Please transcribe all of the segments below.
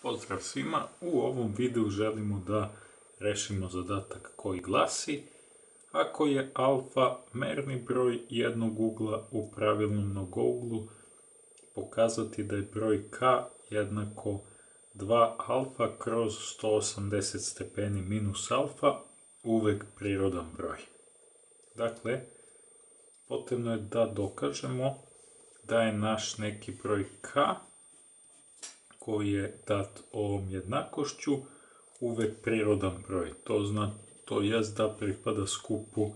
Pozdrav svima, u ovom videu želimo da rešimo zadatak koji glasi: ako je alfa merni broj jednog ugla u pravilnom mnogouglu, pokazati da je broj k jednako 2 alfa kroz 180 stepeni minus alfa uvek prirodan broj. Dakle, potrebno je da dokažemo da je naš neki broj k koji je dat ovom jednakošću uvek prirodan broj. To jest da pripada skupu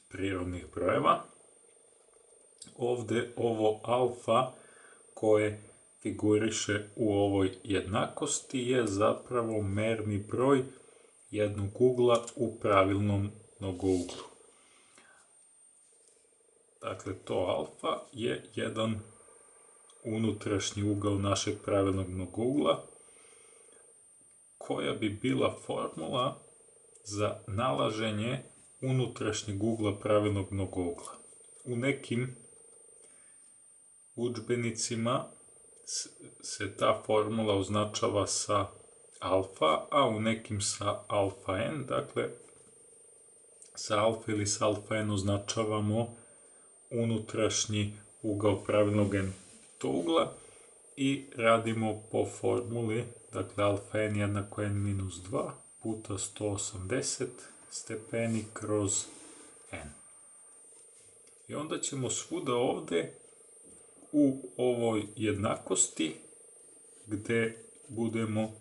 prirodnih brojeva. Ovde ovo alfa koje figuriše u ovoj jednakosti je zapravo merni broj jednog ugla u pravilnom mnogouglu. Dakle, to alfa je jedan unutrašnji ugao našeg pravilnog mnogougla, koja bi bila formula za nalaženje unutrašnjeg ugla pravilnog mnogougla. U nekim udžbenicima se ta formula označava sa alfa, a u nekim sa alfa n. Dakle, sa alfa ili sa alfa n označavamo unutrašnji ugao pravilnog ugla i radimo po formuli, dakle alfa n jednako n minus 2 puta 180 stepeni kroz n. I onda ćemo svuda ovde u ovoj jednakosti, gde budemo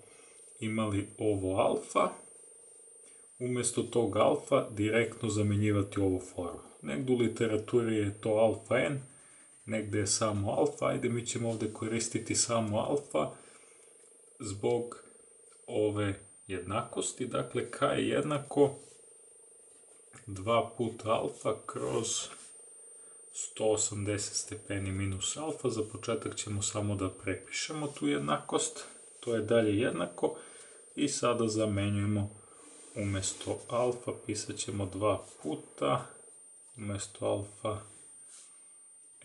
imali ovo alfa, umesto tog alfa direktno zamenjivati ovu formulu. Negde u literaturi je to alfa n, negde je samo alfa, ajde mi ćemo ovde koristiti samo alfa zbog ove jednakosti. Dakle, k je jednako 2 puta alfa kroz 180 stepeni minus alfa. Za početak ćemo samo da prepišemo tu jednakost, to je dalje jednako, i sada zamenjujemo umesto alfa, pisat ćemo 2 puta, umesto alfa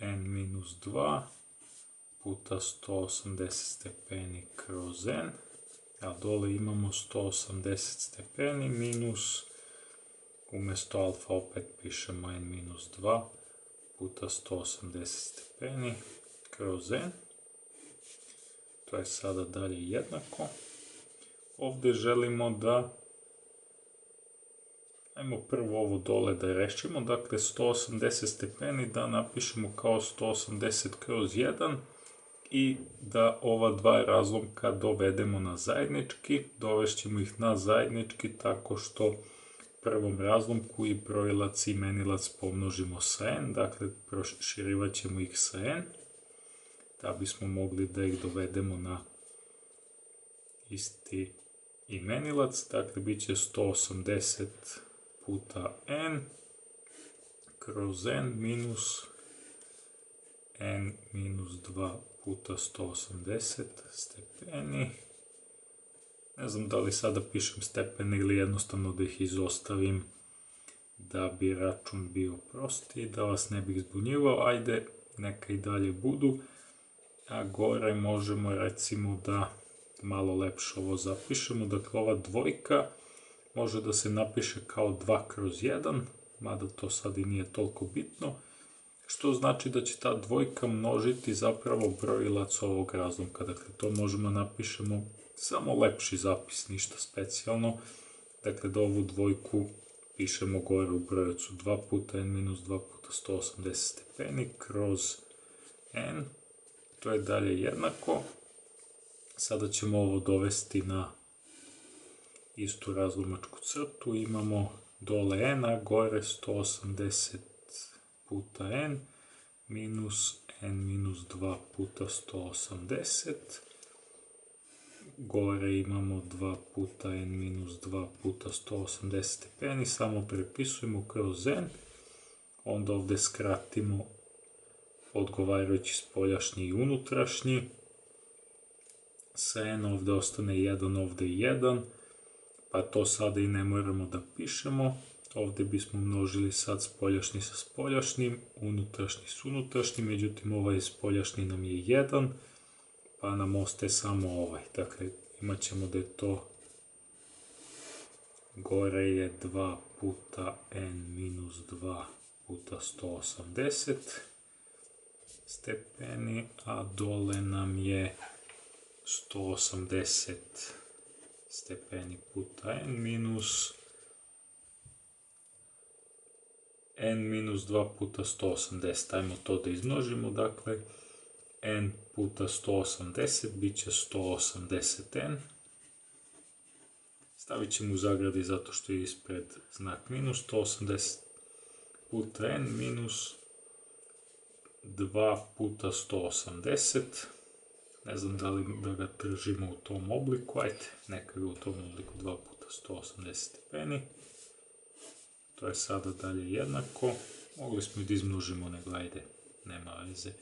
n minus 2 puta 180 stepeni kroz n, a dole imamo 180 stepeni minus, umesto alfa opet pišemo n minus 2 puta 180 stepeni kroz n. To je sada dalje jednako. Ovde želimo da, ajmo prvo ovo dole da rešimo, dakle 180 stepeni da napišemo kao 180 kroz 1 i da ova dva razlomka dovedemo na zajednički. Dovešćemo ih na zajednički tako što prvom razlomku i brojilac i imenilac pomnožimo sa n, dakle proširivat ćemo ih sa n, da bismo mogli da ih dovedemo na isti imenilac. Dakle, bit će 180 puta n kroz n minus n minus 2 puta 180 stepeni. Ne znam da li sada pišem stepene ili jednostavno da ih izostavim da bi račun bio prosti, da vas ne bih zbunjivao. Ajde, neka i dalje budu, a gore možemo recimo da malo lepše ovo zapišemo. Dakle, ova dvojka može da se napiše kao 2 kroz 1, mada to sad i nije toliko bitno, što znači da će ta dvojka množiti zapravo brojilac ovog razlomka. Dakle, to možemo napišemo samo lepši zapis, ništa specijalno. Dakle, da ovu dvojku pišemo gore u brojilacu 2 puta n minus 2 puta 180 stepeni kroz n. To je dalje jednako. Sada ćemo ovo dovesti na istu razlomačku crtu. Imamo dole n, a gore 180 puta n minus n minus 2 puta 180. Gore imamo 2 puta n minus 2 puta 180 stepeni, samo prepisujemo kroz n, onda ovde skratimo odgovarajući spoljašnji i unutrašnji. Sa n ovde ostane 1, ovde 1, pa to sada i ne moramo da pišemo. Ovde bismo množili sad spoljašnji sa spoljašnjim, unutrašnji s unutrašnjim, međutim ovaj spoljašnji nam je 1, pa nam ostaje samo ovaj. Dakle, imat ćemo da je to gore je 2 puta n minus 2 puta 180 stepeni, a dole nam je 180 stepeni puta n minus 2 puta 180. Ajmo to da izmnožimo, dakle, n puta 180 bit će 180n. Stavit ćemo u zagradi zato što je ispred znak minus, 180 puta n minus 2 puta 180. Ne znam da li da ga držimo u tom obliku, ajde, neka ga u tom obliku 2 puta 180 stepeni. To je sada dalje jednako. Mogli smo i da izmnožimo, nego ajde, nema veze.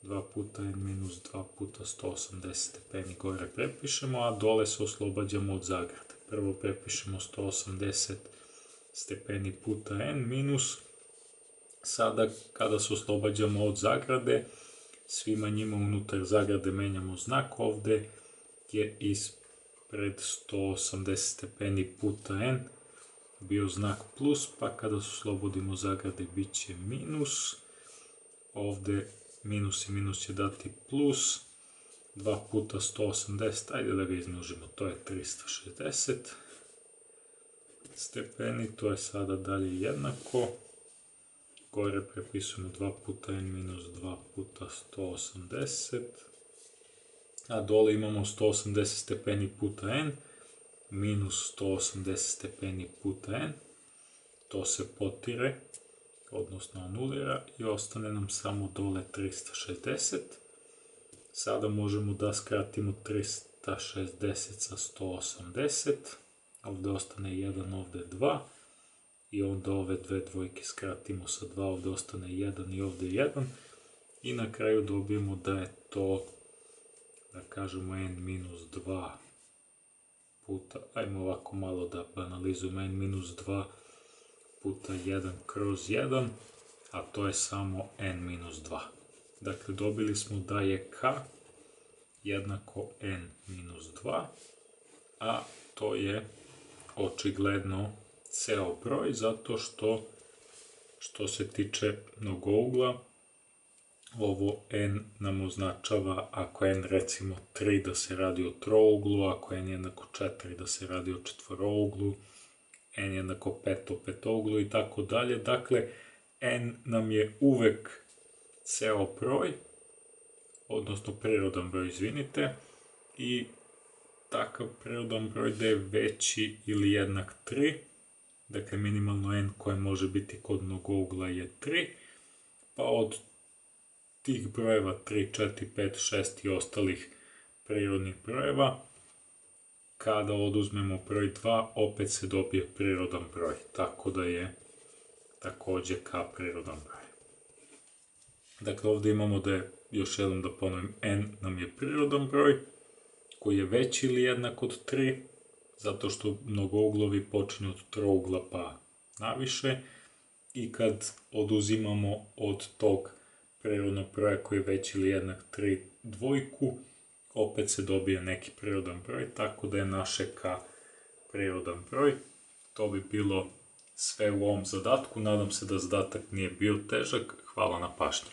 2 puta n minus 2 puta 180 stepeni gore prepišemo, a dole se oslobađamo od zagrade. Prvo prepišemo 180 stepeni puta n minus. Sada kada se oslobađamo od zagrade, svima njima unutar zagrade menjamo znak. Ovde je ispred 180 stepeni puta n bio znak plus, pa kada se oslobodimo zagrade bit će minus. Ovde minus i minus će dati plus. 2 puta 180, ajde da ga izmnožimo, to je 360 stepeni, to je sada dalje jednako. Gore prepisujemo 2 puta n minus 2 puta 180, a dole imamo 180 stepeni puta n minus 180 stepeni puta n. To se potire, odnosno anulira, i ostane nam samo dole 360. Sada možemo da skratimo 360 sa 180. Ovde ostane 1, ovde 2. I onda ove dve dvojke skratimo sa 2, ovde ostane 1 i ovde 1. I na kraju dobijemo da je to, da kažemo, n minus 2 puta, ajmo ovako malo da banalizujemo, n minus 2 puta 1 kroz 1, a to je samo n minus 2. Dakle, dobili smo da je k jednako n minus 2, a to je očigledno ceo broj, zato što se tiče mnogougla, ovo n nam označava, ako je n recimo 3 da se radi o trouglu, ako je n jednako 4 da se radi o četvorouglu, n jednako 5 o petouglu i tako dalje. Dakle, n nam je uvek ceo broj, odnosno prirodan broj, izvinite, i takav prirodan broj da je veći ili jednak 3, dakle minimalno n koje može biti kod mnogougla je 3, pa od tih brojeva 3, 4, 5, 6 i ostalih prirodnih brojeva, kada oduzmemo broj 2, opet se dobije prirodan broj, tako da je takođe k prirodan broj. Dakle, ovde imamo da je, još jednom da ponovim, n nam je prirodan broj koji je veći ili jednak od 3, zato što mnogouglovi počinju od trougla pa naviše, i kad oduzimamo od tog prirodnog broja koji je veći ili jednak 3 dvojku, opet se dobije neki prirodan broj, tako da je naše k prirodan broj. To bi bilo sve u ovom zadatku. Nadam se da zadatak nije bio težak. Hvala na pažnji.